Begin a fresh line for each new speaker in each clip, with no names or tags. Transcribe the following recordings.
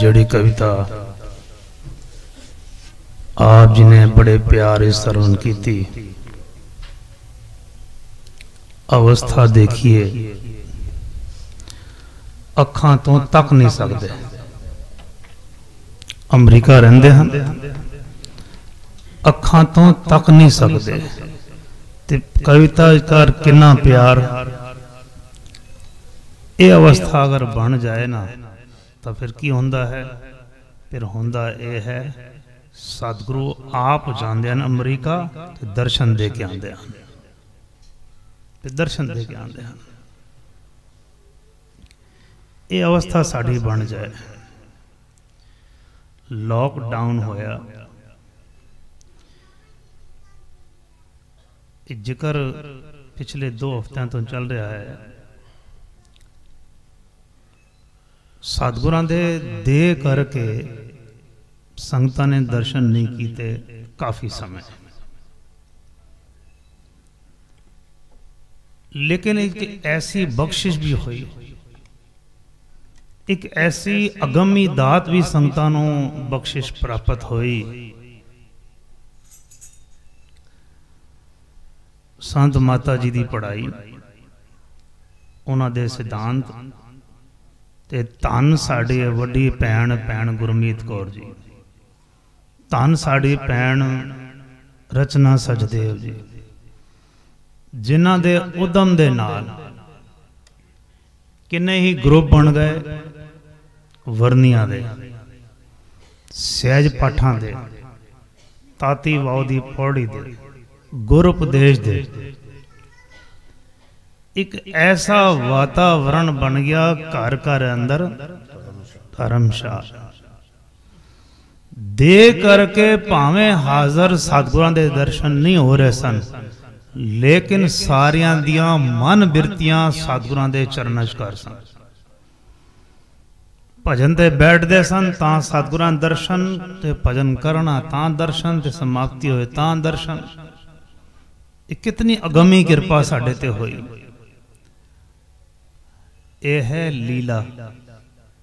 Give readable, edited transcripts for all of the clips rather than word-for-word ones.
जड़ी कविता आप जी ने बड़े प्यारे श्रवण की थी। अवस्था देखिए अखां तो तक नहीं सकते। अमरीका रहंदे हैं, अखां तो तक नहीं सकते। ते कविता कर कितना प्यार, ये अवस्था अगर बन जाए ना तो फिर की होंदा है? फिर होंदा ये है सतगुरु आप जाते हैं अमरीका ते दर्शन दे के आते हैं, दर्शन दे के आते हैं। ये अवस्था साड़ी बन जाए। लॉकडाउन होया, जिक्र पिछले 2 हफ्तों तो चल रहा है। सतगुरां दे करके संगतां ने दर्शन नहीं किए काफ़ी समय, लेकिन एक ऐसी बख्शिश भी हुई, एक ऐसी अगमी दात भी संगतां नूं बख्शिश प्राप्त हुई। संत माता जी की पढ़ाई, उन्हां दे सिद्धांत ते धन साडी वड्डी भैन गुरमीत कौर जी, धन साडी भैन रचना सचदेव जी, जिन्हां दे उदम दे नाल किन्ने ही ग्रुप बन गए। वरनियां दे, सहज पाठां दे, ताती वाओ दी पौड़ी दे, गुर उपदेश दे। एक ऐसा वातावरण बन गया घर घर अंदर धर्मशाला दे करके। भावें हाजर सतगुरां दे दर्शन नहीं हो रहे सन, लेकिन सारियां दियां मन बिरतियां सतगुरां दे चरणा च कर सन। भजन ते बैठते सन तां सतगुरां दर्शन, ते भजन करना तां दर्शन, ते समाप्ति होए तां दर्शन। कितनी अगमी कृपा साडे ते होई। यह है लीला,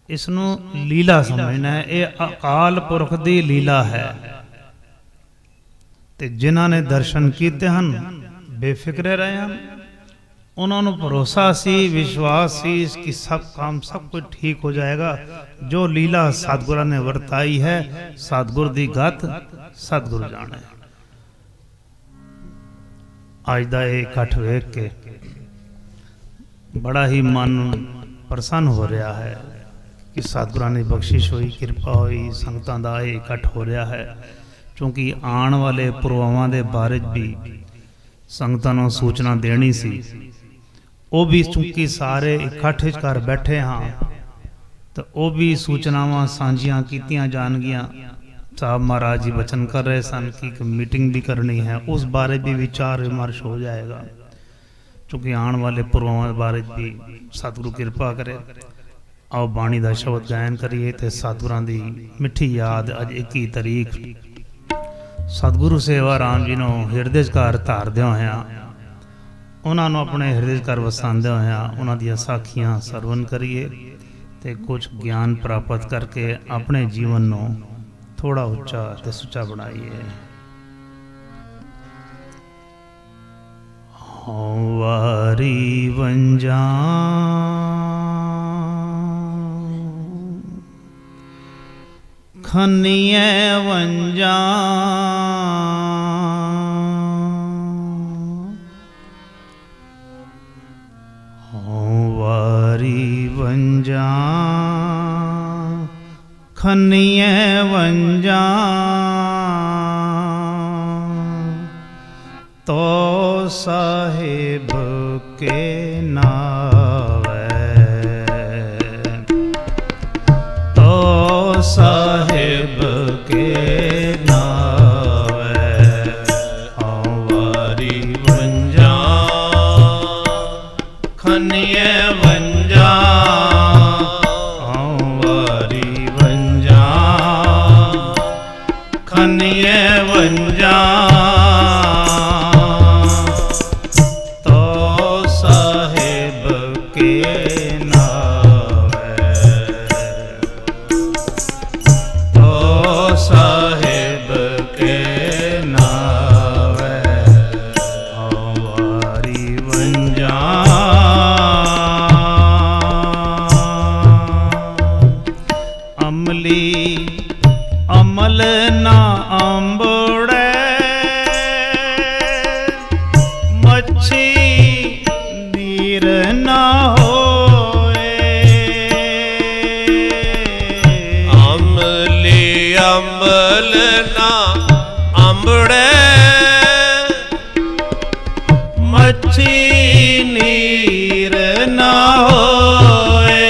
इसनों लीला समझना है। ये अकाल पुरख दी लीला है। ते जिन्हां ने दर्शन कीते हन बेफिक्रे रहे हैं, उन्होंने भरोसा सी, विश्वास सी कि सब काम सब कुछ ठीक हो जाएगा। जो लीला सतगुरां ने वरताई है, सतगुर दी गत सतगुर जाने। आज दा ये इकट्ठ वेख के बड़ा ही मन प्रसन्न हो रहा है कि सतगुरां ने बख्शिश हुई, कृपा हुई, संगतां दा ये इकट्ठ हो रहा है। क्योंकि आने वाले पुरवावां दे बारे भी संगतां नूं सूचना देनी सी। वो भी चूंकि सारे इकट्ठ कर बैठे हाँ, तो वो भी सूचनावां सांझियां कीतियां जाणगियां। साहब महाराज जी वचन कर रहे सन कि मीटिंग भी करनी है, उस बारे भी विचार विमर्श हो जाएगा। चूँकि आने वाले पुरवां बारे भी सतगुरु कृपा करे। आओ बाणी का शब्द गायन करिए ते सतगुरां दी मिठी याद। अज 21 तारीख सतगुरु सेवा राम जी नूं हिरदे घर धारदे होया, उन्होंने अपने हिरदे घर वसांदे होया उन्हां दी साखियां सरवण करिए ते कुछ ज्ञान प्राप्त करके अपने जीवन नूं थोड़ा उच्चा ते सुच्चा बनाइए। वारी वंजा खनिए वंजा, वारी वंजा खनिए वंजा, तो साहिब के नावे, तो साहिब के नावे। वारी वंजा खनिए वंजा, वारी वंजा खनिए वंजा, के नावे। अमली अमल ना आंबड़े, मच्छी नीर ना होए।
अमली अमल ना आंबड़े,
मच्छी नीर ना होए।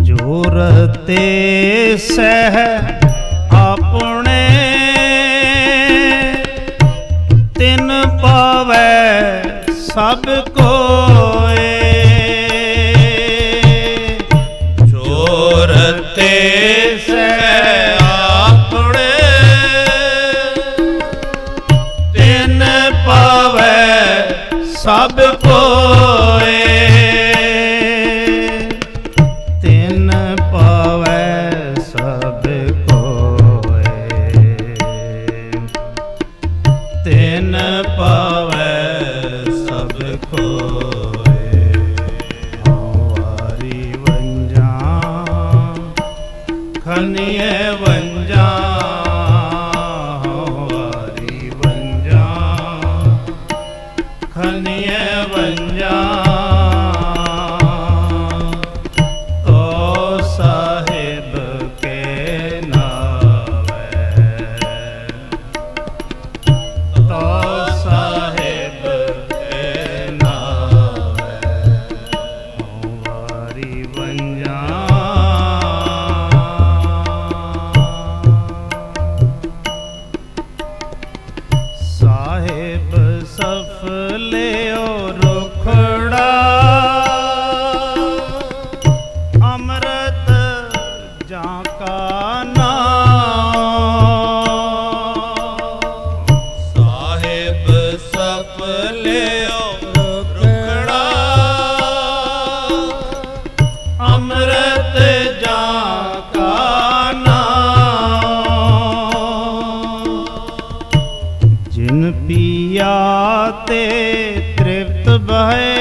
जोरते सह अपने तिन पावै सब कोए।
जोरते सह अपने
तिन पावै सब कोए। तिन पावै सब कोए। तिन पावै सब कोए। वारी वंजा खनिए वंजा, वारी वंजा खनिए वंजा। तो साहिब के नावे, तो साहिब के नावे। वारी वंजा साहिब सफले रुखड़ा, अमृत जाका नाम।
साहिब सफले रुखड़ा,
अमृत जाका नाम। जिन पिया ते तृप्त बहे,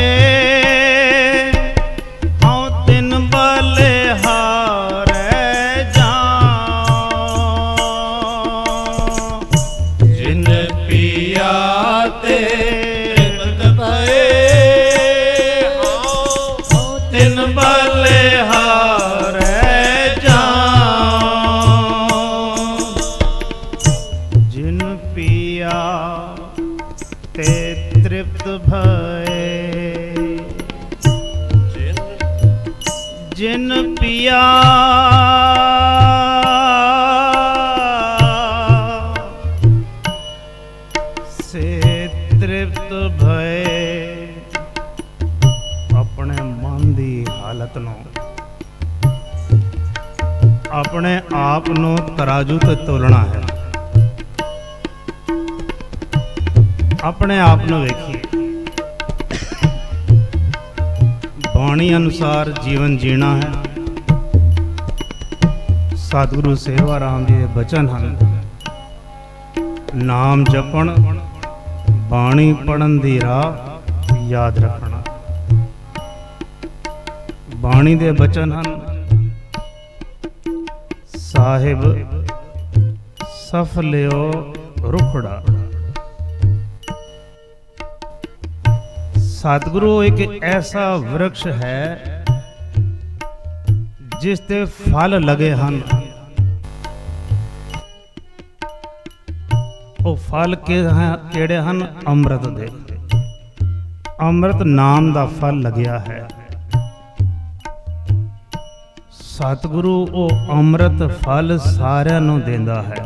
हाँ तिन बलिहारे जाऊं। जिन पिया ते तृप्त बहे, हाँ तिन बलिहारे जाऊं। जिन पिया ते तृप्त भये, जिन पिया से तृप्त भये। अपने मन दी हालत नूं, अपने आप नूं तराजू ते तोलना है। अपने आप नूं वेखिए, बाणी अनुसार जीवन जीना है। सतगुरु सेवा राम जी के बचन हैं, नाम जपण बाणी पढ़न दी राह याद रखना। बाणी दे बचन हैं, साहिब सफ लियो रुखड़ा। सतगुरु एक ऐसा वृक्ष है जिस ते फल लगे हैं। वो फल केड़े हैं? अमृत दे। अमृत नाम दा फल लग्या है। सतगुरु वो अमृत फल सारिਆਂ ਨੂੰ देंदा है।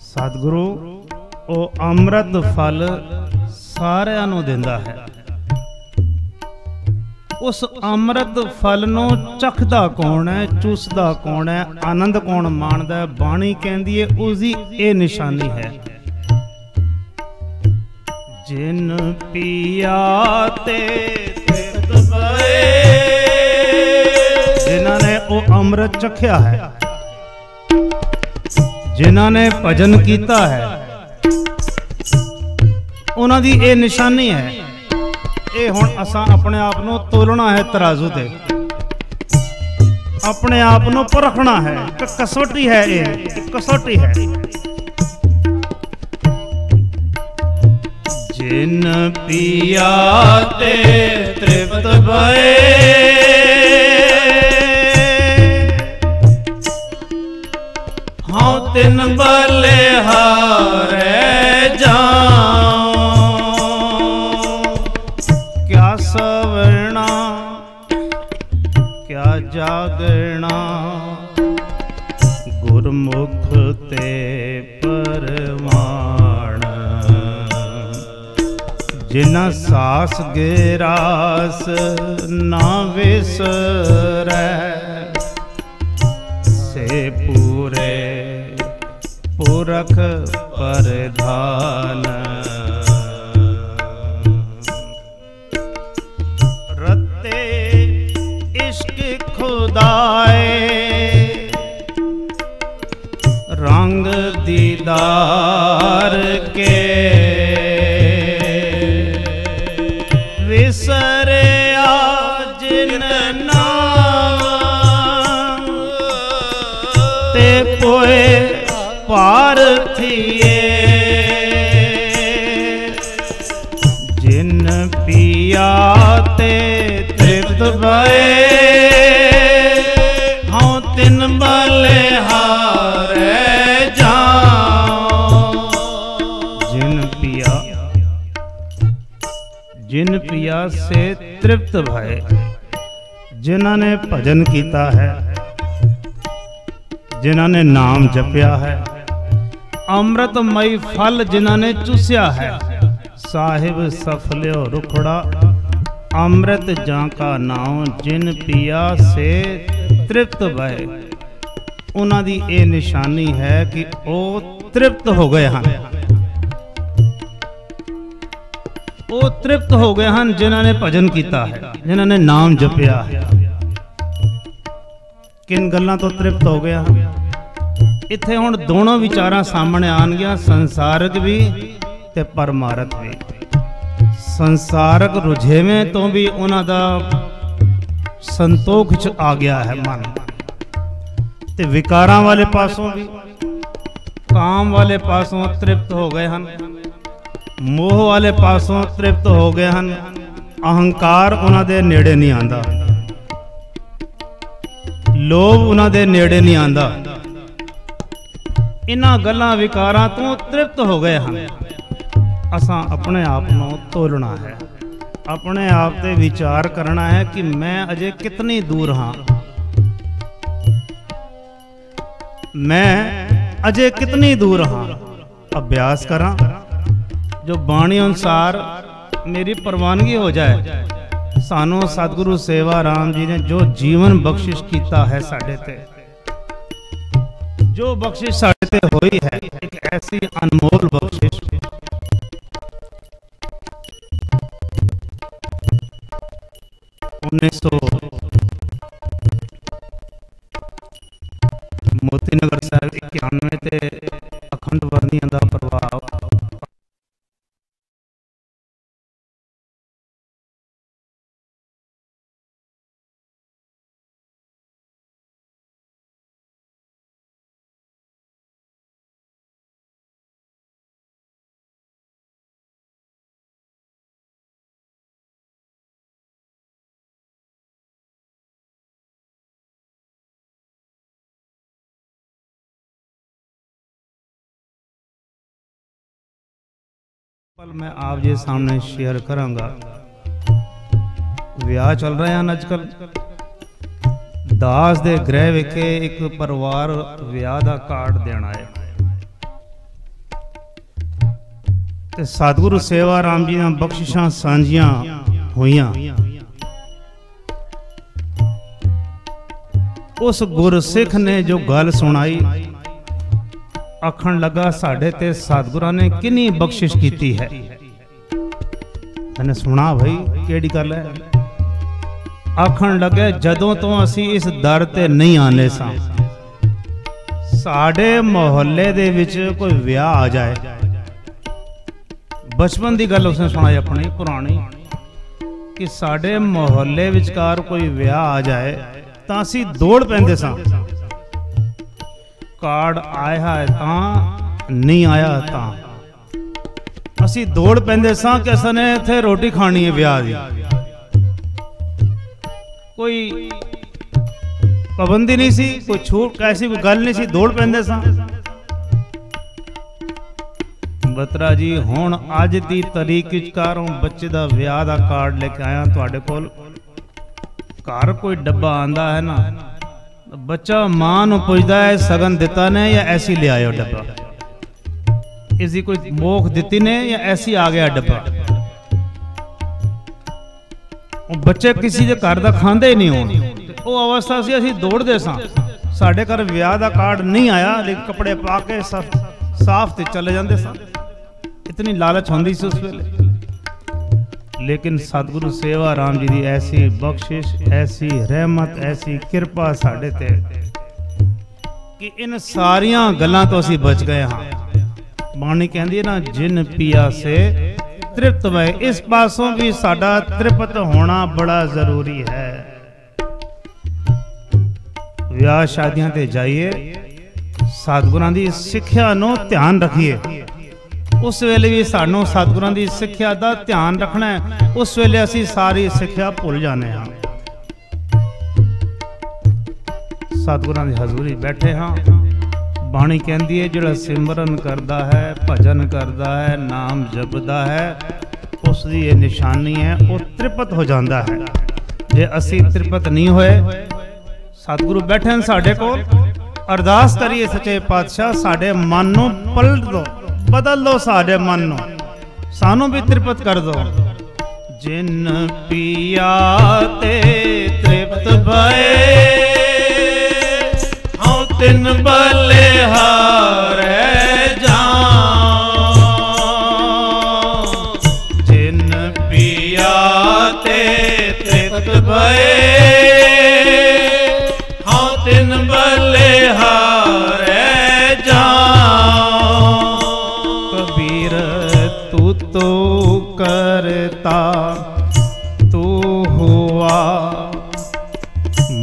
सतगुरु वो अमृत फल सारिਆਂ ਨੂੰ देंदा है। उस अमृत फल नूं चखदा कौन है, चूसदा कौन है, आनंद कौन माणदा है? बाणी कहंदी है उसदी ये निशानी है। जिन पिया ते तृप्त भये, जिन्हां ने वो अमृत चखया है, जिन्हां ने भजन कीता है, उन्हां दी ये निशानी है। ये हुण असां अपने आप नूं तोलना है तराजू ते, अपने आप नूं परखना है। कसौटी है, ये कसौटी है। जिन पिया ते तृप्त भये, हाँ तिन बलिहारे जाऊं। क्या सवरना क्या जागना, गुरमुख ते परवान। जिना सास गिरास ना विसरै, से पूरे पुरख परधान। रत्ते इश्क खुदाए, रंग दीदार के, विसरिया जिन नाम, ते पोए पार्थिये। जिन पिया ते तृप्त भये, हाँ तिन बलिहारे जाऊं। जिन पिया से तृप्त भये, जिन्हां ने भजन किया है, जिन्हां ने नाम जपया है, अमृतमयी फल जिन्हां ने चूसिया है। साहिब सफल्यो रुखड़ा, अमृत जाका नाम। जिन पिया से तृप्त भये, उन्हां दी ये निशानी है कि वो तृप्त हो गए हैं। वो तृप्त हो गए हैं जिन्हां ने भजन किया है, जिन्हां ने नाम जपया है। किन गल्लां तो तृप्त हो गया। इत्थे हुण दोनों विचारां सामने आउणगीਆਂ, संसारक भी ते परमारक भी। संसारक रुझेवें तो भी उन्हां दा संतोख च आ गया है मन, ते विकारां वाले पासों भी, काम वाले पासों तृप्त हो गए हैं, मोह वाले पासों तृप्त हो गए हैं। अहंकार उन्हां दे नेड़े नहीं आंदा, लोभ उन्हां दे नेड़े नहीं आंदा। इन्हां गल्लां विकारां तो तृप्त हो गए हैं। असां अपने आप नूं तोलना है, अपने आप ते विचार करना है कि मैं अजे कितनी दूर हाँ, मैं अजे कितनी दूर हाँ। अभ्यास करा जो बाणी अनुसार मेरी प्रवानगी हो जाए। सानू सतगुरु सेवा राम जी ने जो जीवन बख्शिश किया है साडे ते, जो बख्शिश साडे ते होई है, एक ऐसी अनमोल बख्शिश। मोती नगर साहब 91 ते अखंड वर्णियां दा प्रभाव पल मैं आप जी सामने शेयर करांगा। विआह चल रहे हैं अजकल। दास दे गृह विखे एक परिवार विआह दा कार्ड देना है ते सतगुरु सेवा राम जी दी बख्शिशां सांझियां होइयां। उस गुरसिख ने जो गल सुनाई, आखण लगा साढ़े ते सतगुरां ने किन्नी बख्शिश की है। मैंने सुना भाई केड़ी गल है। आखण लगे जदों तो असी इस दर ते नहीं आने सां, साढ़े मोहल्ले दे विच कोई विआह आ जाए। बचपन की गल उसने सुनाई अपनी पुरानी। कि साडे मोहल्ले विचकार कोई विआह आ जाए तां असीं दौड़ पैंदे सां। कार्ड आया है तां नहीं आया तां असीं दौड़ पैंदे सां कि असां ने इत्थे रोटी खानी है विआह दी। कोई पाबंदी नहीं सी, कोई छूट कैसी कोई गल नहीं सी, दौड़ पैंदे सां। बत्रा जी हुण अज दी तरीक विचकारों बच्चे दा विआह दा कार्ड लेके आया तुहाडे कोल। घर कोई डब्बा आंदा है ना, बच्चा मां नूं पुछदा है सगन दिता ने या ऐसी ले आयो डब्बा, इसकी कोई मोख दिती ने या ऐसी आ गया डब्बा। बच्चे किसी दे घर दा खांदे ही नहीं होण, वो अवस्था सी असीं दौड़दे सां। साडे घर विआह दा कार्ड नहीं आया लेकिन कपड़े पा के साफ ते चले जांदे सां। इतनी लालच होंदी सी उस वेले। लेकिन सतगुरु सेवा राम जी की ऐसी बख्शिश, ऐसी रहमत, ऐसी कृपा साढ़े ते कि इन सारिया गल्लां तो असीं बच गए हाँ। बाणी कहती है ना, जिन पिया से तृप्त भय, इस पासों भी साडा तृप्त होना बड़ा जरूरी है। विआह शादियां ते जाइए, सतगुरां दी सिक्ख्या नूं ध्यान रखिए। उस वेले भी सानू सतगुरां दी सिक्ख्या दा ध्यान रखना है। उस वेले असी सारी सिक्ख्या भुल जाने हाँ। सतगुरां दी हजूरी बैठे हाँ। बाणी कहती है जिहड़ा सिमरन करदा है, भजन करदा है, नाम जपदा है, उसकी ये निशानी है, वो तृप्त हो जाता है। जे असी तृप्त नहीं होए, सतगुरु बैठे हैं साडे कोल, अरदास करिए सच्चे पातशाह साडे मन नूं पलट दो, बदल दो साडे मन नूं, सानू भी तृप्त कर दो। जिन पिया ते तृप्त भए, हूँ तिन बलिहारै जाऊं। जिन पिया ते तृप्त भए, हूँ तिन बलिहारै जाऊं। तो करता तू हुआ,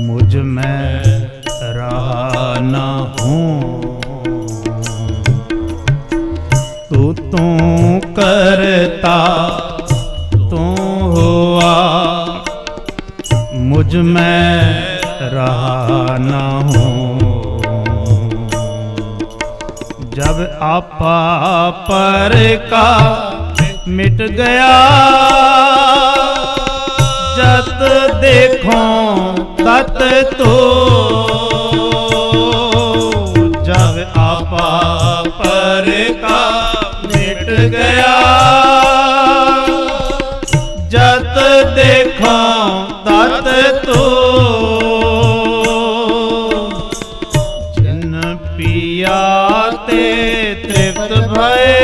मुझ में रहा न हूँ। तू करता तू हुआ, मुझ में रहा न हूँ। जब आपा पर का मिट गया, जत देखो तत तो। जब आपा पर का मिट गया, जत देखो तत तो। जिन पिया ते तृप्त भए,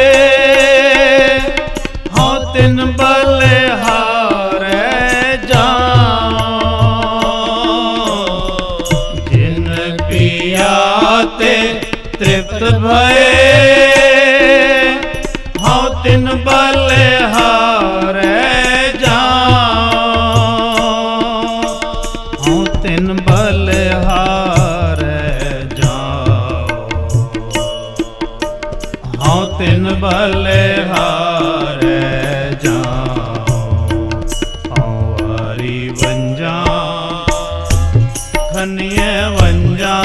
तिन बलिहारै जाऊं। जिन पिया ते तृप्त भए, हूँ तिन बलिहारै जाऊं। हूँ तिन बलिहारै जाऊं। हूँ तिन बलिहारै खनिए वंजा,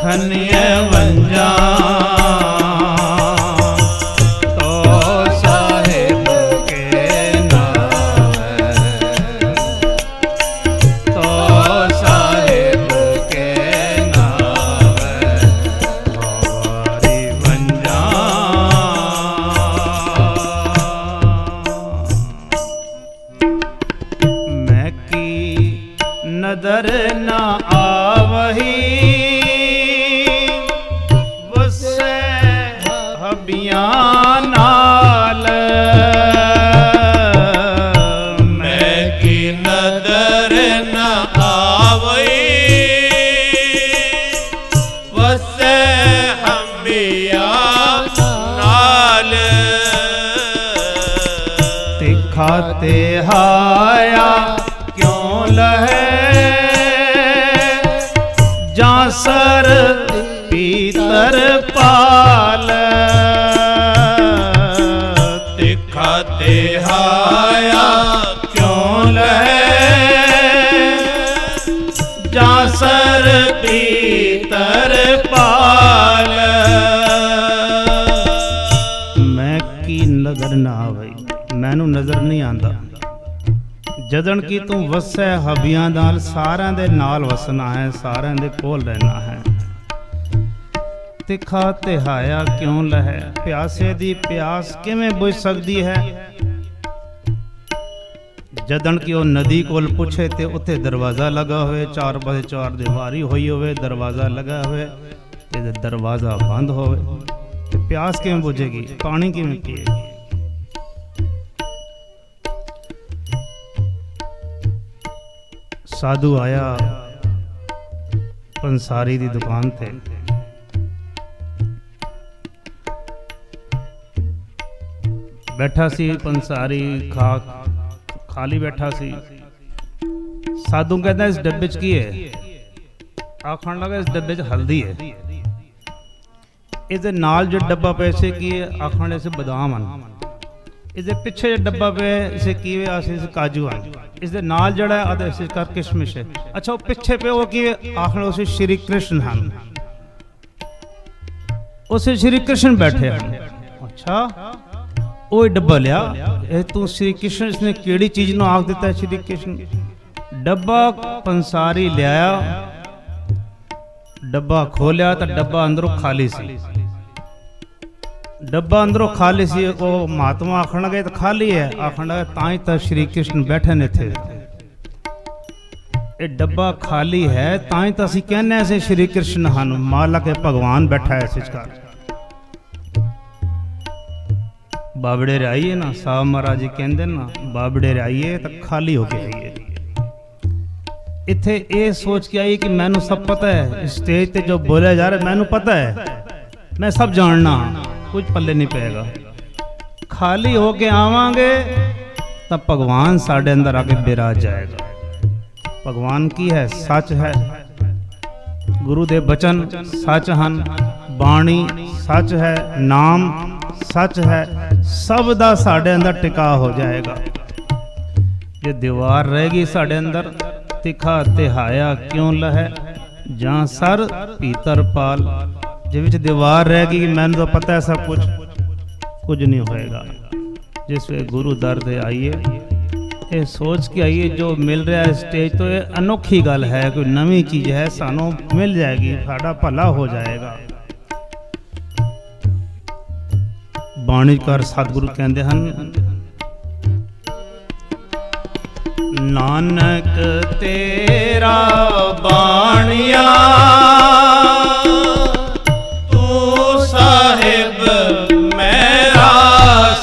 खनिए वंजा। तो साहिब के नाम, तो साहिब के नाम हमारी वंजा। नदर न आवही, वसे हबियां नाल।
मैं की नदर न आवही, वसे हबियां नाल।
खाते हाया क्यों लहे, जासर पीतर पाल,
खाते हाया क्यों लहे,
जासर पीतर पाल। मैं की नजर ना आवे, मैनू नजर नहीं आंदा, जदन की तू वसै हबियां नाल, सारिਆਂ ਦੇ ਨਾਲ ਵਸਣਾ ਹੈ, ਸਾਰਿਆਂ ਦੇ ਕੋਲ ਰਹਿਣਾ ਹੈ। ਤਿੱਖਾ ਤਿਹਾਇਆ ਕਿਉਂ ਲਹੈ, ਪਿਆਸੇ ਦੀ ਪਿਆਸ ਕਿਵੇਂ ਬੁਝ ਸਕਦੀ ਹੈ। ਜਦਨ ਕਿ ਉਹ ਨਦੀ ਕੋਲ ਪੁੱਛੇ ਤੇ ਉੱਥੇ ਦਰਵਾਜ਼ਾ ਲੱਗਾ ਹੋਵੇ, ਚਾਰ ਪਾਸੇ ਚਾਰ ਦੀਵਾਰੀ ਹੋਈ ਹੋਵੇ, ਦਰਵਾਜ਼ਾ ਲੱਗਾ ਹੋਵੇ ਤੇ ਦਰਵਾਜ਼ਾ ਬੰਦ ਹੋਵੇ, ਤੇ ਪਿਆਸ ਕਿਵੇਂ ਬੁਝੇਗੀ, ਪਾਣੀ ਕਿਵੇਂ ਪੀਏਗੀ। ਸਾਧੂ ਆਇਆ ਪੰਸਾਰੀ ਦੀ ਦੁਕਾਨ ਤੇ, बैठा सी पंसारी, खाली बैठा सी। साधु कहता इस डब्बे च की है, आखन लगा इस डब्बे च हल्दी है। इस नाल जो डब्बा पे इसे की है, आखन इसे बादाम हैं। इस पिछे जो डब्बा पे इसे की है, इसे काजू हैं। इस नाल जड़ा है इसे कर किशमिश है। अच्छा वो पिछे पे वो की आखन उसे श्री कृष्ण हैं, उसे श्री कृष्ण बैठे हैं। अच्छा वो डब्बा लिया, तू श्री कृष्ण इसने केड़ी चीज नु आख दिता है श्री कृष्ण। डब्बा पंसारी लिया, डब्बा खोलिया तो डब्बा अंदरों खाली सी। डब्बा अंदरों खाली सी, वो महात्मा आखन लगे तो खाली है, आखन लगे ताई तो श्री कृष्ण बैठे ने थे। ये डब्बा खाली है ताई तो असी कहने से श्री कृष्ण हैं, मालक है भगवान बैठा है सिचकार। बाबड़े आइए ना, साहब महाराज जी कहते ना, बाबड़े आइए तो खाली होके आइए। इत्थे ये सोच के आइए कि मैनू सब पता है, स्टेज पे जो बोला जा रहा है मैनू पता है, मैं सब जानना, कुछ पल्ले नहीं पेगा। खाली होके आवांगे तब भगवान साढ़े अंदर आके बिराज जाएगा। भगवान की है सच है, गुरु दे बचन सच हन, बाणी सच है, नाम सच है, सब दा साढ़े अंदर टिका हो जाएगा। जे दीवार रहेगी साढ़े अंदर, तिखा तिहाया क्यों लहै, जहाँ सर पीतर पाल। जे विच दीवार रहेगी मैंने तो पता है सब कुछ नहीं होएगा। जिस वे गुरु दर दे आइए, ये सोच के आइए जो मिल रहा है स्टेज तो ये अनोखी गल है, कोई नवी चीज़ है, सानू मिल जाएगी, साड़ा भला हो जाएगा। बाणीकार सतगुरु कहते हैं, नानक तेरा बाणिया
तू साहिब मेरा स,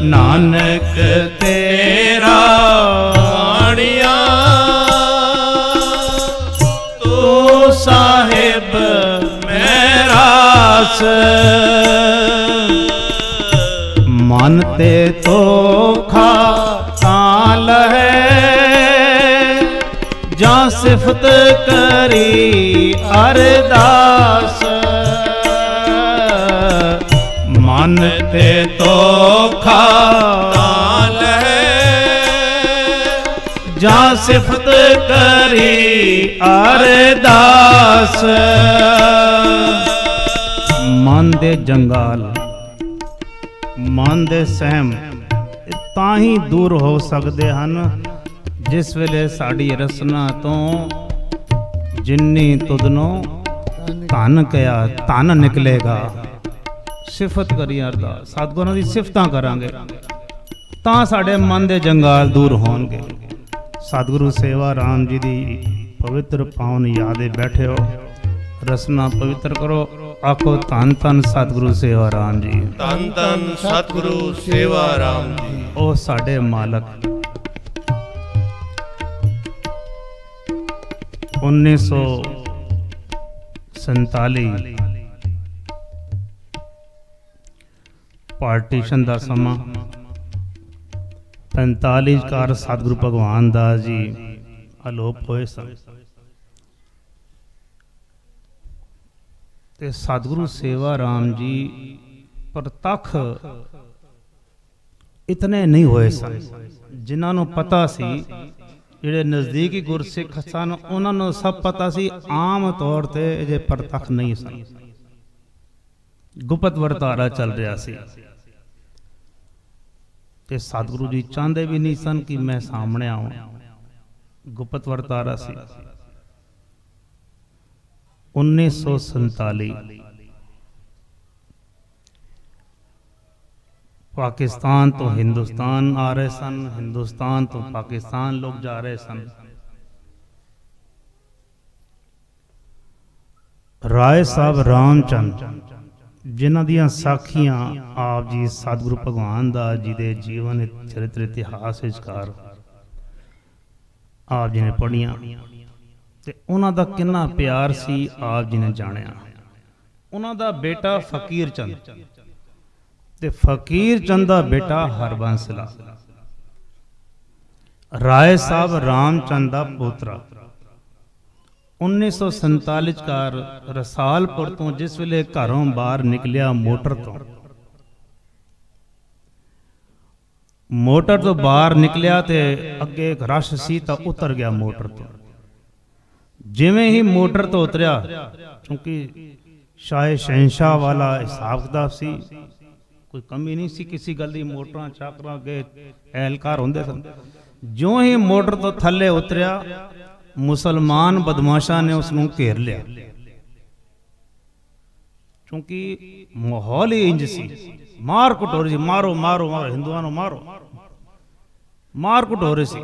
नानक
तेरा बाणिया तू साहिब मेरा स।
मन ते तो खा ताल है, जा सिफत करी अरदास। मन ते तो खा
ताल है,
जा सिफत करी अरदास। मन दे जंगाल, मन दे सहम ਤਾਂ ਹੀ दूर हो सकते हैं जिस वेले साड़ी रसना तो जिन्नी तुदनो धन कया धन निकलेगा। सिफत करी अरदास, सतगुਰਾਂ ਦੀ सिफतां करांगे ਤਾਂ ਸਾਡੇ मन ਦੇ जंगाल दूर होणगे। सतगुरु सेवा राम जी दी पवित्र पावन यादे बैठे हो, रसना पवित्र करो। आखो धन धन सतगुरु सेवा राम जी,
धन धन सतगुरु सेवा राम जी।
ओ साडे मालक 1947 पार्टीशन का समा 45 कार सतगुरु भगवान दास जी अलोप होए सन ते सतगुरु सेवा राम जी प्रतख इतने नहीं होए सन जिन्हों पता सी ਜਿਹੜੇ ਨਜ਼ਦੀਕੀ ਗੁਰਸਿੱਖ ਸਨ ਉਹਨਾਂ ਨੂੰ ਸਭ ਪਤਾ ਸੀ ਆਮ ਤੌਰ ਤੇ ਜੇ ਪ੍ਰਤੱਖ ਨਹੀਂ ਸਨ ਗੁਪਤ ਵਰਤਾਰਾ ਚੱਲ ਰਿਹਾ ਸੀ ਤੇ ਸਤਿਗੁਰੂ ਜੀ ਚਾਹੁੰਦੇ ਵੀ ਨਹੀਂ ਸਨ ਕਿ ਮੈਂ ਸਾਹਮਣੇ ਆਵਾਂ ਗੁਪਤ ਵਰਤਾਰਾ ਸੀ 1947 पाकिस्तान तो हिंदुस्तान आ रहे सन हिंदुस्तान तो पाकिस्तान लोग जा रहे सन राय साहब रामचंद जिन्हां दियां साखियां आप जी सतगुरु भगवान दास जी दे जीवन चरित्र इतिहास विचकार आप जी ने पढ़ियां ते उन्हां दा किन्ना प्यार सी आप जी ने जानिया उन्हां दा बेटा फकीर चंद ते फकीर चंद दा बेटा हरबंस लाल राय साहब रामचंद दा पोतरा 1947 कार रसालपुर तो जिस वेले घरों बाहर निकलिया मोटर तो बाहर निकलिया ते अगे एक रश सी तां उतर गया मोटर तो जिवें ही मोटर तो उतरिया क्योंकि शाह शहनशाह वाला हिसाब किताब सी कोई कमी नहीं सी किसी गल दी मोटर चाकरा गए एहलकार होंदे सन जो ही मोटर तो थले उतरिया मुसलमान बदमाशा ने उसनू घेर लिया क्योंकि माहौल ही इंज सी मार कुट हो रही सी मारो मारो मारो हिंदुओं नू मारो मार कुट हो रही सी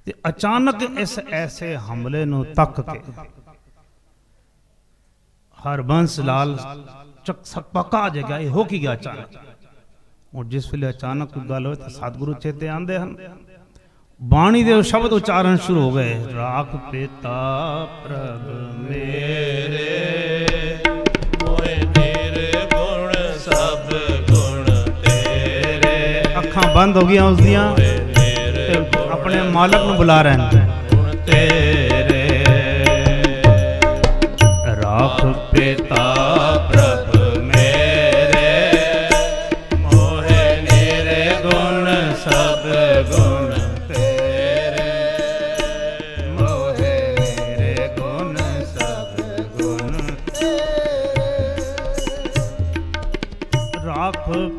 ते अचानक इस ऐसे हमले नू तक के हरबंस लाल पक्का आ जाएगा ये हो की गया अचानक और जिस वेले अचानक कोई गल हो तो सतगुरु चेते आंदे हन बाणी दे शब्द उच्चारण शुरू हो गए राख पिता प्रभ मेरे मोए तेरे गुण सब गुण तेरे अखां बंद हो गई उस दियां अपने मालक नूं बुला रहे हैं गुण तेरे राख पिता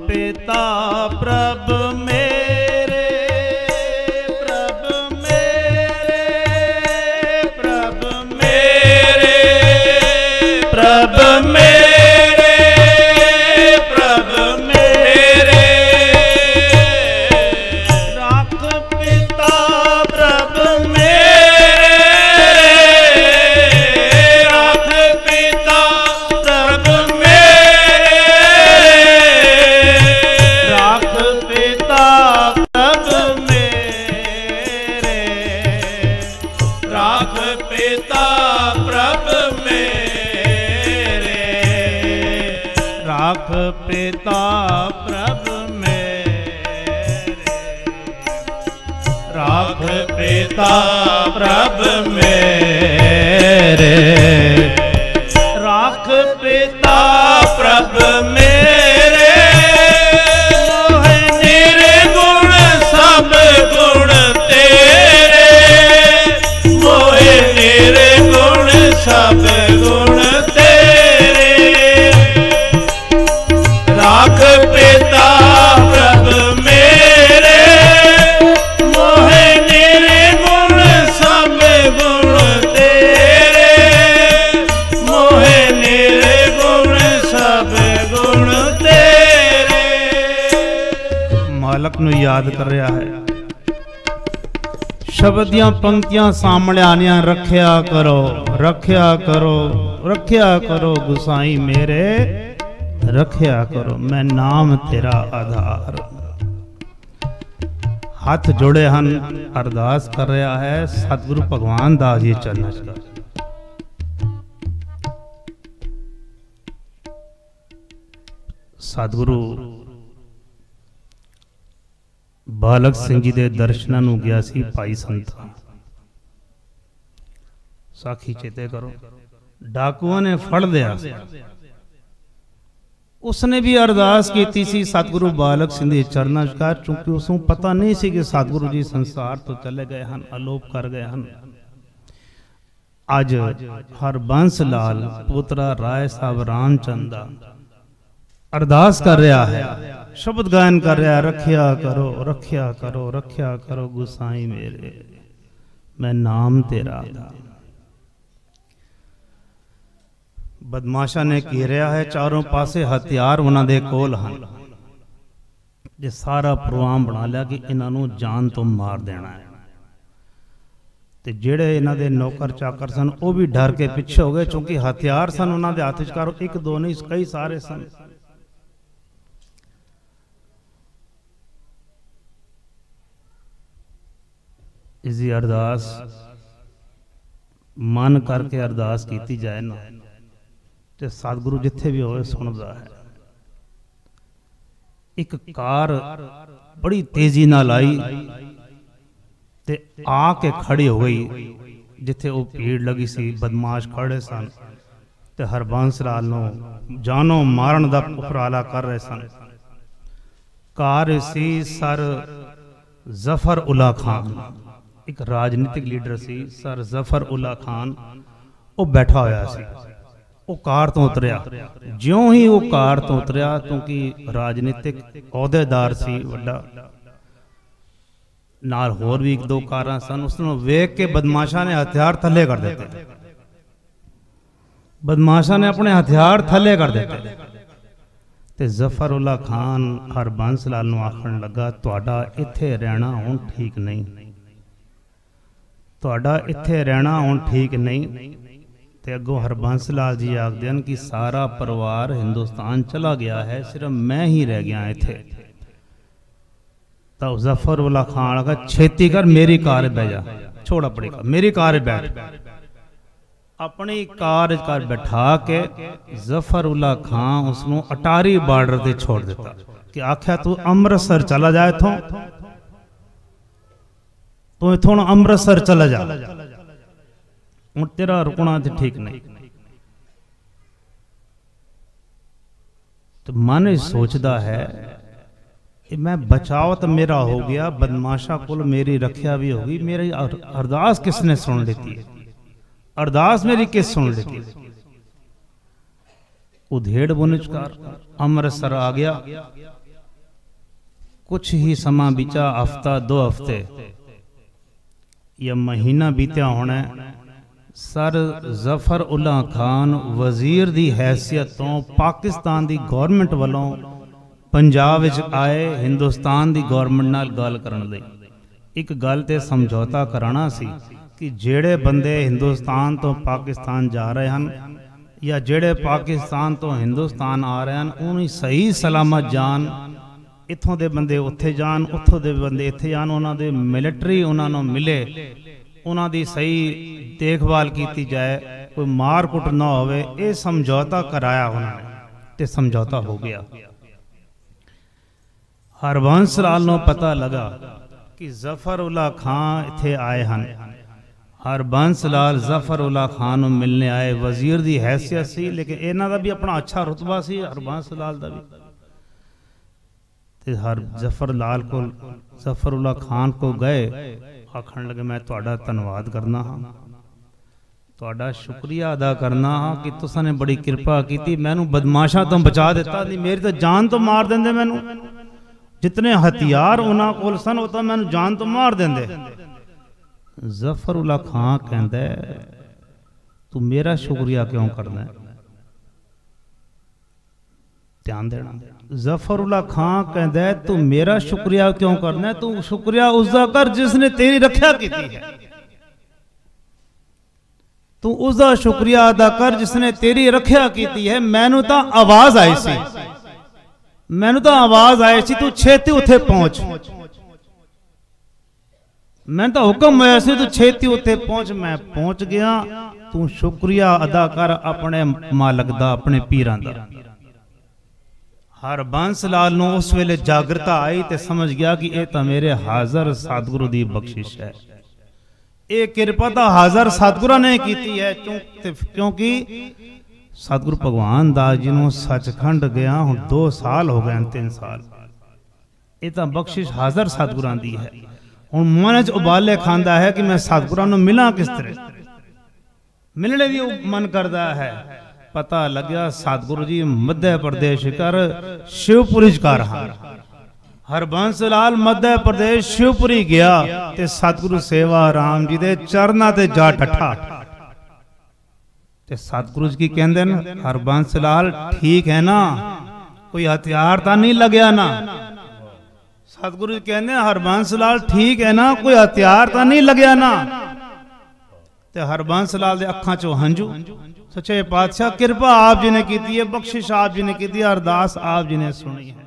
पिता प्रभ मेरे प्रभ मेरे प्रभ मेरे प्रभ मेरे प्रभ मेरे राख पिता प्रभ मेरे राख पिता प्रभ पिता प्रभ मेरे राख पिता प्रभ मेरे राख पिता प्रभ मेरे मोहे निर्गुण सब गुण तेरे मोहे निर्गुण सब गुण राख पिता प्रभ मेरे मोहे निर्गुण सब गुण तेरे मोहे निर्गुण सब गुण तेरे मालक नू याद कर रहा है शब्द दियां पंक्तियां सामने आनियां रखिया करो रखिया करो रखिया करो गुसाई मेरे रखिया करो मैं नाम तेरा आधार हाथ जोड़े हन अरदास कर रहा है सतगुरु भगवान दास जी चलना सतगुरु बालक सिंह जी के दर्शनां नूं गया सी भाई संता। साखी चेते करो, डाकुओं ने फड़ लिया, उसने भी अरदास की सी सतगुरु बालक सिंह दे चरनां विच, चूंकि उसनूं पता नहीं सी कि सतगुरु जी संसार तो चले गए हैं, अलोप कर गए हैं। अज हरबंस लाल पुत्रा राय साहब रामचंद अरदास कर रहा है, शब्द गायन कर रहा है, रखिया करो रखिया करो रखिया करो गुसाई मेरे, मैं नाम तेरा। बदमाशा ने घेरिया है, चारों पासे हथियार उन्हां दे कोल हन, जे सारा प्रोग्राम बना लिया कि इन्हां जान तो मार देना है। ते जेड़े इन्हां दे नौकर चाकर सन वो भी डर के पिछे हो गए, क्योंकि हथियार सन उन्हां दे हथ च, एक दो नहीं कई सारे सन। इसकी अरदास मन करके अरदास की जाए ना, तो सतगुरु जिथे भी होए सुनदा है। एक कार बड़ी तेजी नाल आई ते आके खड़ी हो गई जिथे वो भीड़ लगी सी, बदमाश खड़े सन ते हरबंस लाल नूं जानो मारन दा उपराला कर रहे सन। कार सी सर जफर उल्ला खान, एक राजनीतिक leader C sir Zafar Ulla Khan, वो बैठा होया सी। वो कार तो उतरिया, ज्यों ही वो कार तो उतरिया, क्योंकि राजनीतिक अहुदेदार सी वड्डा, नाल होर भी एक दो कारां सन, उसनूं वेख के बदमाशा ने हथियार थले कर दिते। बदमाशा ने अपने हथियार थले कर दिते ते जफर उल्ला खान हरबंस लाल नूं आखण लगा, तुहाडा इत्थे रहना हुण ठीक नहीं, तुहाडा इत्थे रहना हुण ठीक नहीं। ते अगों हरबंस लाल जी आखदे हन कि सारा परिवार हिंदुस्तान चला गया है, सिर्फ मैं ही रह गया इत्थे। तो जफर उल्ला खान लगा, छेती कर मेरी कार बह जा, छोड़ अपनी कार, मेरी कार बैठ। अपनी कार कर बैठा के जफर उल्ला खान उसनों अटारी बार्डर ते छोड़ दिता कि आख्या तू अमृतसर चला जाए, इथों तू इथों अमृतसर चला जा, हुण तेरा रुकना तो ठीक नहीं। तो मन सोचता है कि मैं बचाव तो मेरा हो गया, बदमाशा कुल मेरी रखिया भी होगी, मेरी अरदास किसने सुन लेती है, अरदास मेरी किस सुन लेती है। उधेड़ बुनिचकार अमृतसर आ गया, कुछ ही समा बीचा, हफ्ता दो हफ्ते या महीना बीत्या होना। सर जफर उल्ला खान वजीर दी हैसियत तो पाकिस्तान दी गौरमेंट वालों पंजाब विच आए, हिंदुस्तान दी गौरमेंट नाल गल करन लई। एक गल ते समझौता कराना सी कि जेड़े बंदे हिंदुस्तान तो पाकिस्तान जा रहे हैं या जेड़े पाकिस्तान तो हिंदुस्तान आ रहे हैं, उन्हें सही सलामत जान, इत्थों दे बंदे उत्थे जान, उत्थों दे बंदे इत्थे जान, उन्हां दे मिलिटरी उन्हां मिले, उन्हां दी सही देखभाल की जाए, कोई मार कुट ना होवे। ये समझौता कराया उन्होंने ते समझौता हो गया। हरबंस लाल नूं पता लगा कि जफर उल्ला खान इत्थे आए हैं। हरबंस लाल जफर उल्ला खान नूं मिलने आए, वजीर दी हैसियत सी, लेकिन इन्हां दा भी अपना अच्छा रुतबा सी, हरबंस लाल दा भी। ते हर जफर लाल को जफर उल्ला खान को गए, आखण लगे मैं तुहाडा धन्नवाद करना हाँ, तुहाडा शुक्रिया अदा करना हाँ कि तुसां ने बड़ी कृपा की, मैनू बदमाशा तो बचा दिता, नहीं मेरी तो जान तो मार देंदे, मैनू जितने हथियार उन्हां कोल सन वो तो मैनू जान तो मार देंदे। जफर उल्ला खान कहंदा तू मेरा शुक्रिया क्यों करना है, ध्यान देना। जफर उल्ला खान कहंदा तू मेरा शुक्रिया क्यों करना है, तू शुक्रिया उसका कर जिसने तेरी रक्षा की है, तू उसका शुक्रिया अदा कर जिसने तेरी रक्षा की है। मैनू तो आवाज आई सी, मैनू तो आवाज आई सी तू छेती उथे पहुंच, मैं तो हुक्म होया सी तू छेती उथे पहुंच, मैं पहुंच गया। तू शुक्रिया अदा कर अपने मालक दा, अपने पीरां दा। हरबंस लाल नूं उस वेले जागृता आई ते समझ गया कि यह तो मेरे हाजर सतगुरु दी बख्शिश है। ये किरपा तो हाजर सतगुरु ने की है, क्योंकि सतगुरु भगवान दास जी नूं सचखंड गया हुण 2 साल हो गए, 3 साल। ये तो बख्शिश हाजर सतगुरां दी है। हुण मन च उबाले खांदा है कि मैं सतगुरां नूं मिलां किस तरह, मिलने दी मन करता है। पता लग्या सतगुरु जी मध्य प्रदेश कर शिवपुरी च रहा। हरबंस लाल मध्य प्रदेश शिवपुरी गया ते सतगुरु सेवा राम जी दे चरना ते जा ठठा। ते सतगुरु जी की कहंदे न, हरबंस लाल ठीक है ना, कोई हथियार तो नहीं लग्या ना। सतगुरु जी कहंदे हरबंस लाल ठीक है ना, कोई हथियार तो नहीं लग्या ना। ते हरबंस लाल दे अखां चों हंजू। सच्चे पातशाह कृपा आप जी ने की है, बख्शिश आप जी ने की है, अरदास आप जी ने सुनी है।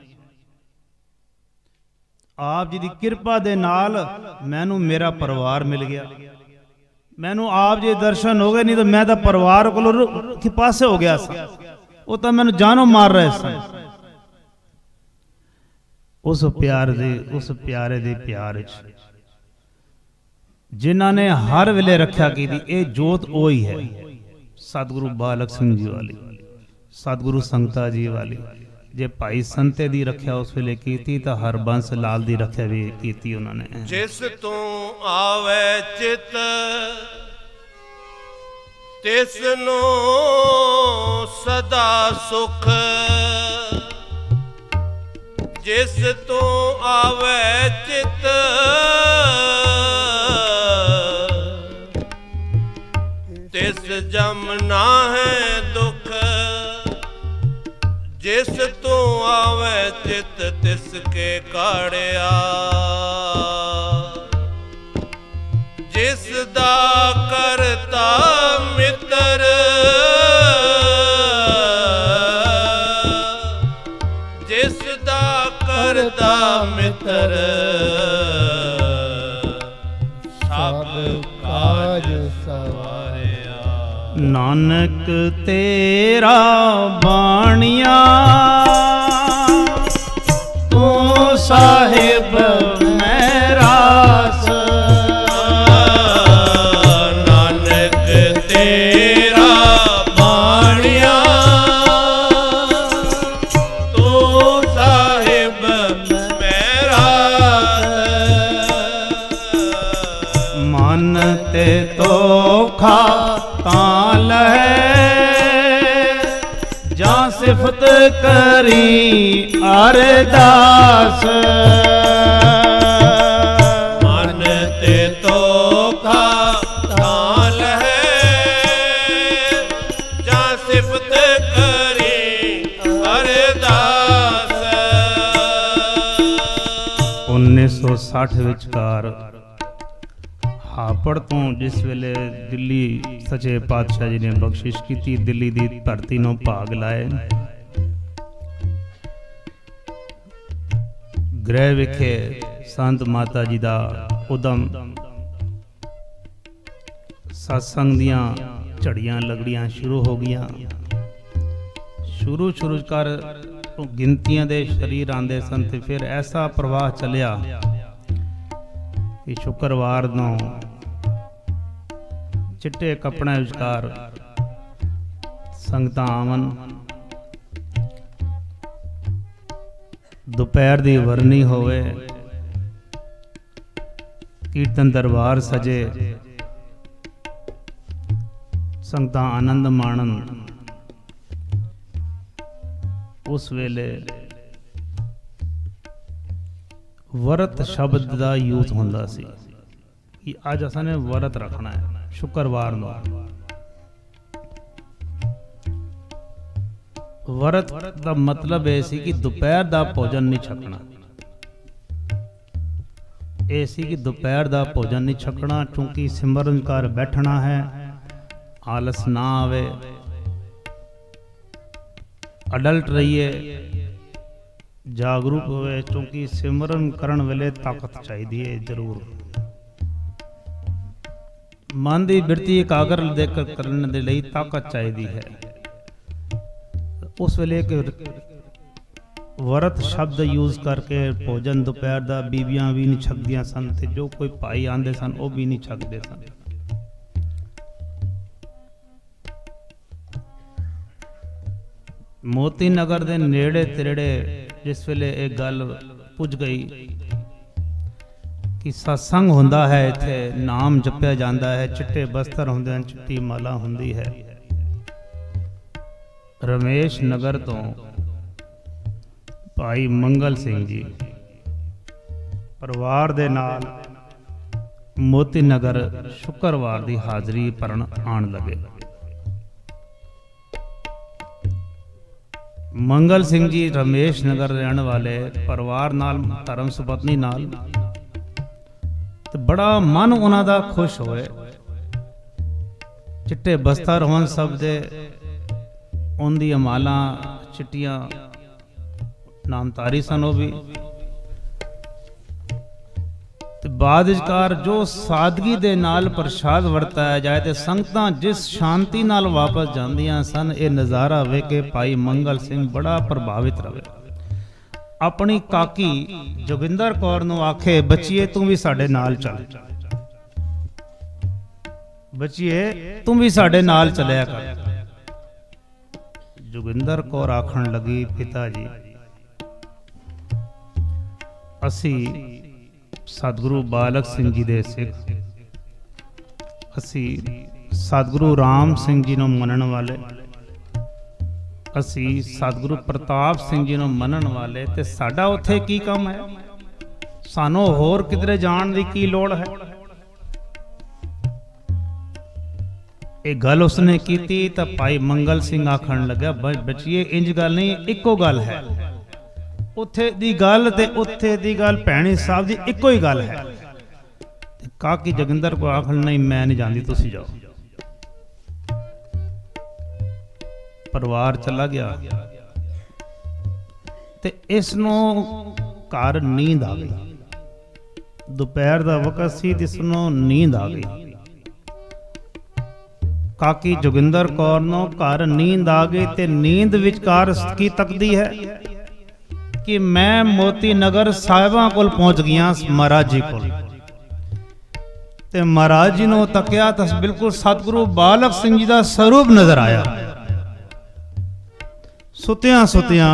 आप जी की कृपा दे नाल मैनू मेरा परिवार मिल गया। मैनू आप जी दर्शन हो गए, नहीं तो मैं तो परिवार को पासे हो गया सा, वो तो मैनू जानो मार रहे सन। उस प्यारे दे प्यार च जिन्हों ने हर वेले रखा की थी, ये जोत ओ ही है। सतगुरु बालक सिंह जी वाली, सतगुरु संगता जी वाली। जे भाई संते दी रखा उस वेले की थी, तो हरबंस लाल दी रखा भी की थी उन्होंने।
जिस तू आवे चित तिस नो सदा सुख, जिस तू आवे चित तिस जमना है दुख, जिस तू आवे चित तिसके काढ़िया, जिस दा करता मित्र, जिस दा करता मित्र, सब काज सवारे।
नानक तेरा बाणिया तू साहिब मेरा स।
नानक तेरा बाणिया तू साहिब मेरा स।
मन ते तो खा ताल है, जा सिफत करी अरदास।
मन ते तो का ताल है, जा सिफत करी अरदास।
1960 विचकार हापड़ तो जिस वेले दिल्ली सचे पातशाह जी ने बख्शिश की थी, दिल्ली दी धरती नों भाग लाए। गृह विखे संत माता जी दा उदम, सत्संग दियां झड़ियां लगड़ियां शुरू हो गईयां। शुरू कर गिनतियां दे शरीर आंदे सन, ते फिर ऐसा प्रवाह चलिया कि शुक्रवार नूं चिट्टे कपड़े विचकार संगतां आवन, दोपहर दी वरनी होवे, कीर्तन दरबार सजे, संगतां आनंद माणन। उस वेले वरत शब्द का यूज होंदा सी कि अज असां ने वरत रखना है शुक्रवार नूं। वरत का मतलब यह सी कि दोपहर का भोजन नहीं छकना। यह सी कि दोपहर का भोजन नहीं छकना, क्योंकि सिमरन कर बैठना है, आलस ना आवे, अडल्ट रहिए, जागरूक होवे, क्योंकि सिमरन करन वेले ताकत चाहिए जरूर। मन की बिरती एकाग्र देकर करने दे लई ताकत चाहिए है। उस वेले ਵਰਤ ਸ਼ਬਦ ਯੂਜ਼ ਕਰਕੇ ਭੋਜਨ ਦੁਪਹਿਰ ਦਾ ਬੀਬੀਆਂ ਵੀ ਨਹੀਂ ਛਕਦੀਆਂ ਸਨ ਤੇ ਜੋ ਕੋਈ ਭਾਈ ਆਂਦੇ ਸਨ ਉਹ ਵੀ ਨਹੀਂ ਛਕਦੇ ਸਨ। ਮੋਤੀ ਨਗਰ ਦੇ ਨੇੜੇ ਤੇੜੇ ਜਿਸ ਵੇਲੇ ਇਹ ਗੱਲ ਪੁੱਜ ਗਈ ਕਿ ਸਤਸੰਗ ਹੁੰਦਾ ਹੈ, ਇੱਥੇ ਨਾਮ ਜਪਿਆ ਜਾਂਦਾ ਹੈ, ਚਿੱਟੇ ਬਸਤਰ ਹੁੰਦੇ ਹਨ, ਚਿੱਟੀ ਮਾਲਾ ਹੁੰਦੀ ਹੈ, ਰਮੇਸ਼ ਨਗਰ ਤੋਂ ਭਾਈ ਮੰਗਲ ਸਿੰਘ ਜੀ ਪਰਿਵਾਰ ਦੇ ਨਾਲ ਮੋਤੀ ਨਗਰ ਸ਼ੁੱਕਰਵਾਰ ਦੀ ਹਾਜ਼ਰੀ ਭਰਨ ਆਉਣ ਲੱਗੇ। ਮੰਗਲ ਸਿੰਘ ਜੀ ਰਮੇਸ਼ ਨਗਰ ਰਹਿਣ ਵਾਲੇ ਪਰਿਵਾਰ ਨਾਲ, ਧਰਮ ਸੁਪਤਨੀ ਨਾਲ, ਤੇ ਬੜਾ ਮਨ ਉਹਨਾਂ ਦਾ ਖੁਸ਼ ਹੋਏ। ਚਿੱਟੇ ਬਸਤਰ ਹੋਣ ਸਭ ਦੇ, ਉਹਦੀਆਂ ਮਾਲਾਂ ਚਿੱਟੀਆਂ, ਨਾਮਧਾਰੀ ਸਨ ਉਹ ਵੀ। ਤੇ ਬਾਅਦ ਵਿਚਕਾਰ ਜੋ ਸਾਦਗੀ ਦੇ ਨਾਲ ਪ੍ਰਸ਼ਾਦ ਵਰਤਾਇਆ ਜਾਏ ਤੇ ਸੰਗਤਾਂ ਜਿਸ ਸ਼ਾਂਤੀ ਨਾਲ ਵਾਪਸ ਜਾਂਦੀਆਂ ਸਨ, ਇਹ ਨਜ਼ਾਰਾ ਵੇਖ ਕੇ ਭਾਈ ਮੰਗਲ ਸਿੰਘ ਬੜਾ ਪ੍ਰਭਾਵਿਤ ਰਹੇ। ਆਪਣੀ ਕਾਕੀ ਜੋਗਿੰਦਰ ਕੌਰ ਨੂੰ ਆਖੇ, ਬੱਚੀਏ ਤੂੰ ਵੀ ਸਾਡੇ ਨਾਲ ਚੱਲ, ਬੱਚੀਏ ਤੂੰ ਵੀ ਸਾਡੇ ਨਾਲ ਚੱਲਿਆ ਕਰ। ਜੋਗਿੰਦਰ ਕੌਰ ਆਖਣ ਲੱਗੀ, ਪਿਤਾ ਜੀ ਅਸੀਂ ਸਤਿਗੁਰੂ ਬਾਲਕ ਸਿੰਘ ਜੀ ਦੇ ਸਿੱਖ, ਅਸੀਂ ਸਤਿਗੁਰੂ ਰਾਮ ਸਿੰਘ ਜੀ ਨੂੰ ਮੰਨਣ ਵਾਲੇ, ਅਸੀਂ ਸਤਿਗੁਰੂ ਪ੍ਰਤਾਪ ਸਿੰਘ ਜੀ ਨੂੰ ਮੰਨਣ ਵਾਲੇ, ਤੇ ਸਾਡਾ ਉੱਥੇ ਕੀ ਕੰਮ ਹੈ? ਸਾਨੂੰ ਹੋਰ ਕਿਧਰੇ ਜਾਣ ਦੀ ਕੀ ਲੋੜ ਹੈ? ਇਹ ਗੱਲ ਉਸਨੇ ਕੀਤੀ ਤਾਂ ਭਾਈ ਮੰਗਲ ਸਿੰਘ ਆਖਣ ਲੱਗਾ, ਬੱਚੀਏ ਇੰਜ ਗੱਲ ਨਹੀਂ, ਇੱਕੋ ਗੱਲ ਹੈ। ਉੱਥੇ ਦੀ ਗੱਲ ਤੇ ਉੱਥੇ ਦੀ ਗੱਲ ਭੈਣੀ ਸਾਹਿਬ ਦੀ ਇੱਕੋ ਹੀ ਗੱਲ ਹੈ। ਤੇ ਕਾਕੀ ਜੋਗਿੰਦਰ ਕੋ ਆਖਣ, ਨਹੀਂ ਮੈਂ ਨਹੀਂ ਜਾਂਦੀ, ਤੁਸੀਂ ਜਾਓ। ਪਰਿਵਾਰ ਚਲਾ ਗਿਆ ਤੇ ਇਸ ਨੂੰ ਘਰ ਨੀਂਦ ਆ ਗਈ। ਦੁਪਹਿਰ ਦਾ ਵਕਤ ਸੀ ਤੇ ਇਸ ਨੂੰ ਨੀਂਦ ਆ ਗਈ। ਕਾਕੀ ਜੋਗਿੰਦਰ ਕੌਰ ਨੂੰ ਘਰ ਨੀਂਦ ਆ ਗਈ ਤੇ ਨੀਂਦ ਵਿਚਕਾਰ ਕੀ ਤੱਕਦੀ ਹੈ ਕਿ ਮੈਂ ਮੋਤੀ ਨਗਰ ਸਾਹਿਬਾਂ ਕੋਲ ਪਹੁੰਚ ਗਿਆ, ਮਹਾਰਾਜ ਜੀ ਕੋਲ। ਤੇ ਮਹਾਰਾਜ ਜੀ ਨੂੰ ਤੱਕਿਆ ਤਾਂ ਬਿਲਕੁਲ ਸਤਿਗੁਰੂ ਬਾਲਕ ਸਿੰਘ ਜੀ ਦਾ ਸਰੂਪ ਨਜ਼ਰ ਆਇਆ। ਸੁਤਿਆਂ ਸੁਤਿਆਂ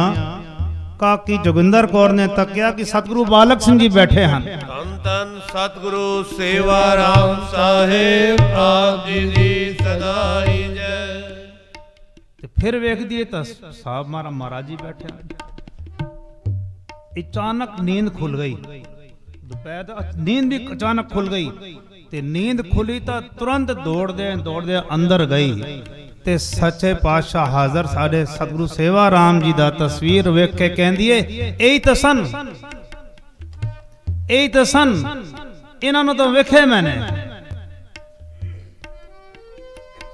ਕਾਕੀ ਜੋਗਿੰਦਰ ਕੌਰ ਨੇ ਤੱਕਿਆ ਕਿ ਸਤਿਗੁਰੂ ਬਾਲਕ ਸਿੰਘ ਜੀ ਬੈਠੇ ਹਨ।
ਧੰਨ ਧੰਨ ਸਤਿਗੁਰੂ ਸੇਵਾ ਰਾਮ ਸਾਹਿਬ ਆਪ ਜੀ ਦੀ ਸਦਾਈ ਜੈ।
ਤੇ ਫਿਰ ਵੇਖਦੀ ਹੈ ਤਾਂ ਸਾਹਿਬ ਮਹਾਰਾਜ ਜੀ ਬੈਠੇ ਹਨ। अचानक नींद खुल गई, दोपहर नींद भी अचानक खुल गई। ते नींद खुली तो तुरंत दौड़दे अंदर गई ते सच्चे पातशाह हाजर साडे सतगुरु सेवा राम जी दा तस्वीर वेख के कहंदी है, यही तो सन, यही तो सन, इन्हां नूं तो वेखे मैंने।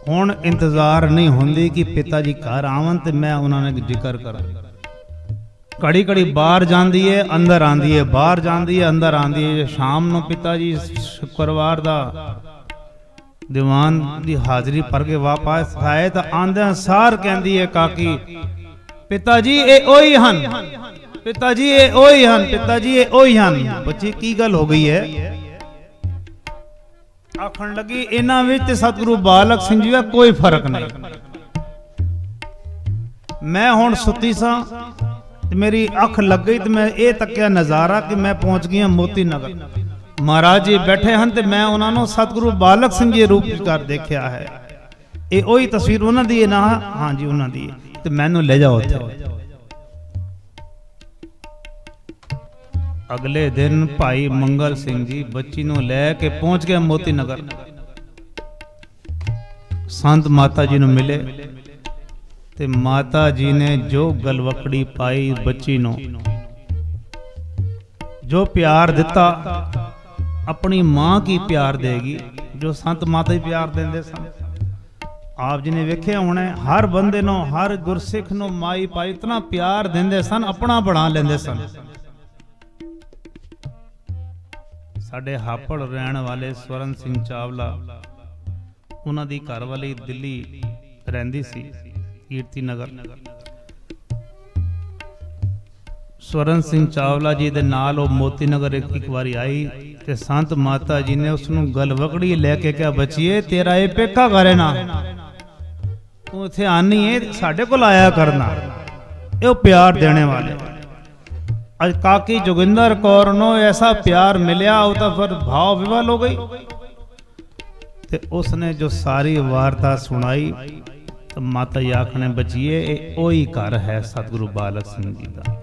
हुण इंतजार नहीं हुंदी कि पिता जी घर आवन ते मैं उन्हां ने जिक्र करा। घड़ी घड़ी बाहर जाती है, अंदर आती है, बाहर जाती है, अंदर आती है। शाम को पिता जी शुक्रवार का दीवान की हाजरी भर के वापस आए तो आंदे सार कहती है काकी, पिता जी ये ओही हन, पिता जी ये ओही हन, पिता जी ये ओही हन। बच्ची की गल हो गई है? आखन लगी इन्हां विच ते सतगुरु बालक सिंह जी का कोई फर्क नहीं। मैं हुण सुती सा, मेरी अख लग गई तो मैं ये तकिया नज़ारा कि मैं पहुंच गया मोती नगर। महाराज जी बैठे हैं तो मैं उन्होंने सतगुरु बालक सिंह जी रूप कर देखा है। ये वही तस्वीर उन्होंने दी है ना? हाँ जी उन्होंने दी। तो मैनू ले जाओ उत्थे। अगले दिन भाई मंगल सिंह जी बच्ची नू लैके पहुंच गए मोती नगर। संत माता जी नू मिले ते माता जी ने जो गलवकड़ी पाई बच्ची नू, जो प्यार दिता, अपनी मां की प्यार देगी जो संत माता ही प्यार देंदे सन। आप जी ने वेखे होने हर बंदे नो, हर गुरसिख नो माई पाई इतना प्यार देंदे सन, अपना बना लेंदे सन। साडे हापड़ रहने वाले स्वरण सिंह चावला, उन्हां दी घर वाली दिल्ली रहिंदी सी, कीर्ति नगर। स्वरण सिंह चावला जी दे नाल वो मोती नगर एक बारी आई ते संत माता जी ने उसनू गलवकड़ी लेके क्या बचिए तेरा ये पेका करे ना तू इत्थे आनी है साडे कोल आया करना ये प्यार देने वाले। अज काकी जोगिंदर कौर नो ऐसा प्यार मिलया वो तो फिर भाव विवल हो गई ते उसने जो सारी वार्ता सुनाई तो माता जी आखने बचिए ओही घर है सतगुरु बालक सिंह जी का।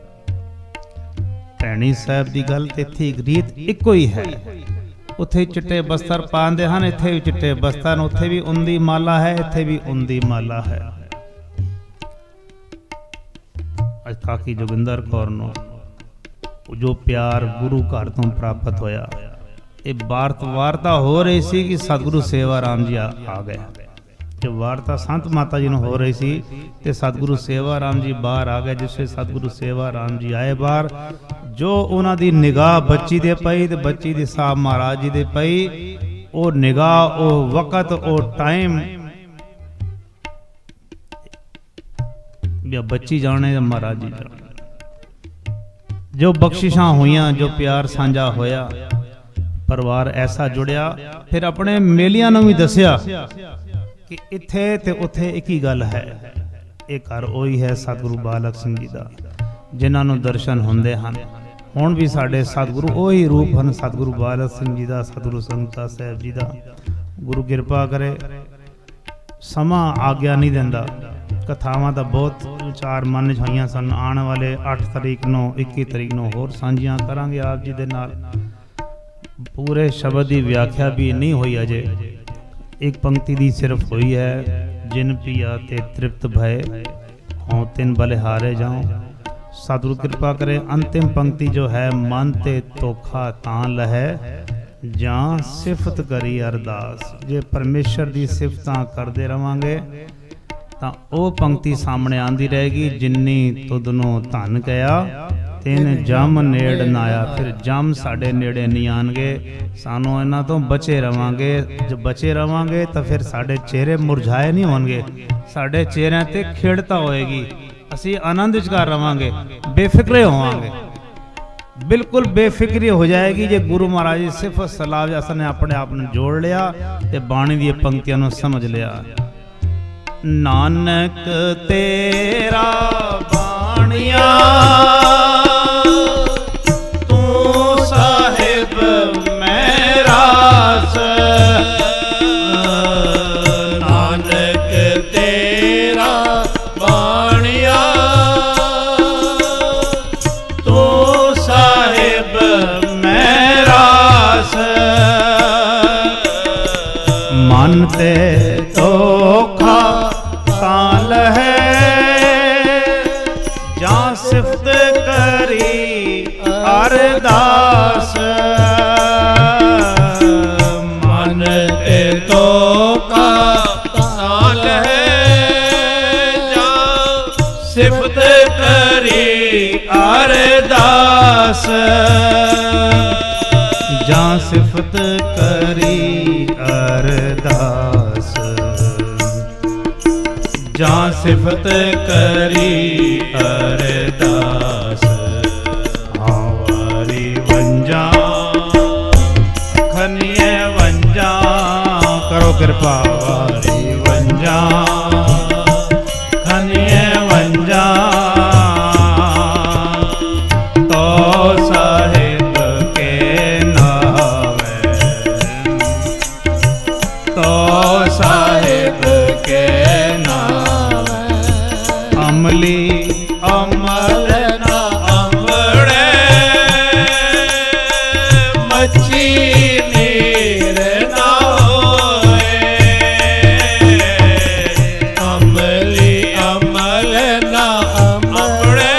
भैणी साहब की गल ते इत्थे रीत इक्को ही है। उत्थे चिट्टे बस्तर पांदे हन इत्थे भी चिट्टे बस्तर उत्थे भी उंदी माला है इत्थे भी उंदी माला है। अज काकी जोगिंदर कौर नो जो प्यार गुरु घर तो प्राप्त होया ये वार्ता हो रही सी कि सतगुरु सेवा राम जी आ गए। जो वार्ता संत माता जी हो रही सी ते सतगुरु सेवा राम जी बाहर आ गए। जिससे सतगुरु सेवा राम जी आए बाहर जो उन्हां दी निगाह बच्ची दे पई ते बच्ची दी साहब महाराज जी दे पई ओ निगाह ओ वक्त ओ टाइम या बच्ची जाने महाराज जी जाने जो बख्शिशां हुईयां जो प्यार सांझा होया परिवार ऐसा जुड़िया। फिर अपने मेलियां नूं भी दसिया कि इत्थे ते उत्थे एक ही गल है ये घर ओही है सतगुरु बालक सिंह जी दा जिन्हां नूं दर्शन हुंदे हन। हुण भी साडे सतगुरु ओही रूप हन सतगुरु बालक सिंह जी दा सतगुरु संगता साहब जी दा। गुरु किरपा करे समा आग्या नहीं दिंदा। कथावां दा बहुत विचार मन च होईयां सन आने वाले 8 तरीक नूं 21 तरीक नूं होर सांझियां करांगे आप जी दे नाल। पूरे शब्द की व्याख्या भी नहीं हुई अजे एक पंक्ति दी सिर्फ हुई है जिन पिया ते तृप्त भय हों तिन बलिहारे जाऊं। सतगुरु कृपा करे अंतिम पंक्ति जो है मन ते धोखा तां लहै जां सिफत करी अरदास। जे परमेश्वर दी सिफतां करदे रवांगे तां ओ पंक्ति सामने आंदी रहेगी जिन्नी तुदनों धन कया तेन जम नेड़ ना आया। फिर जम साडे नेड़े नहीं आएंगे सानू इन्हां तो बचे रवांगे। जो बचे रवांगे तो फिर साडे चेहरे मुरझाए नहीं होंगे साडे चेहरिਆਂ ते खिड़ता होएगी असी आनंद विच कर रवांगे बेफिक्रे होवांगे बिल्कुल बेफिक्री हो जाएगी। जे गुरु महाराज जी सिफत सलाह असने अपने आप ने जोड़ लिया ते बाणी दी पंक्तियां नूं समझ लिया। नानक तेरा बाणिया ते धोखा ताल है जां सिफत करी अरदास। मन ते धोखा ताल है जां सिफत करी अरदास। जां सिफत करी अरदास जां सिफत करी अरदास। हावारी वंजा खनिए वंजा करो कृपा वारी वंजा खनिए वंजा तो साहिब के नावे तो साहिब के अमली अमल ना अमड़े मच्छी नीर ना होए। अमली अमल ना अमड़े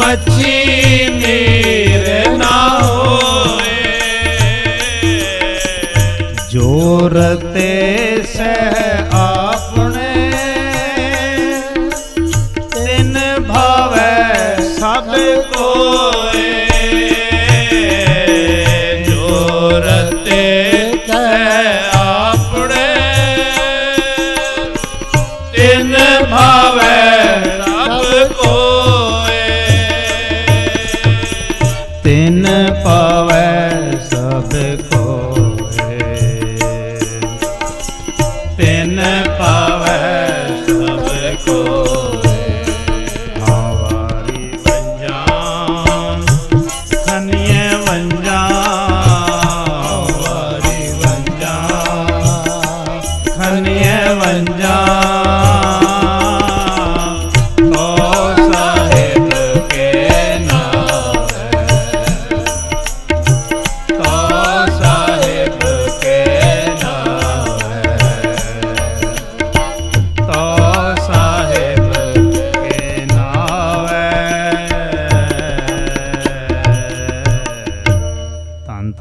मच्छी नीर ना होए। जोरते से आपने तिन भावे सब कोए। जोरते आपने तिन भावे सब कोए।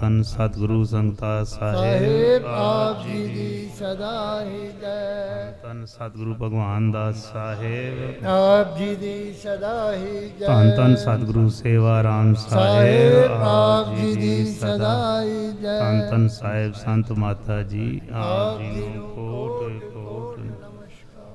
ਧੰਨ ਸਤਿਗੁਰੂ ਸੰਗਤਾ ਸਾਹਿਬ
ਆਪ ਜੀ ਦੀ ਸਦਾ ਹੀ ਜੈ।
ਧੰਨ ਸਤਿਗੁਰੂ ਭਗਵਾਨ ਦਾਸ ਸਾਹਿਬ
ਆਪ ਜੀ ਦੀ ਸਦਾ ਹੀ ਜੈ।
ਧੰਨ ਧੰਨ ਸਤਿਗੁਰੂ ਸੇਵਾ ਰਾਮ ਸਾਹਿਬ
ਆਪ ਜੀ ਦੀ ਸਦਾ ਹੀ ਜੈ।
ਧੰਨ ਧੰਨ ਸਾਹਿਬ ਸੰਤ ਮਾਤਾ ਜੀ ਆਪ ਜੀ ਨੂੰ ਕੋਟ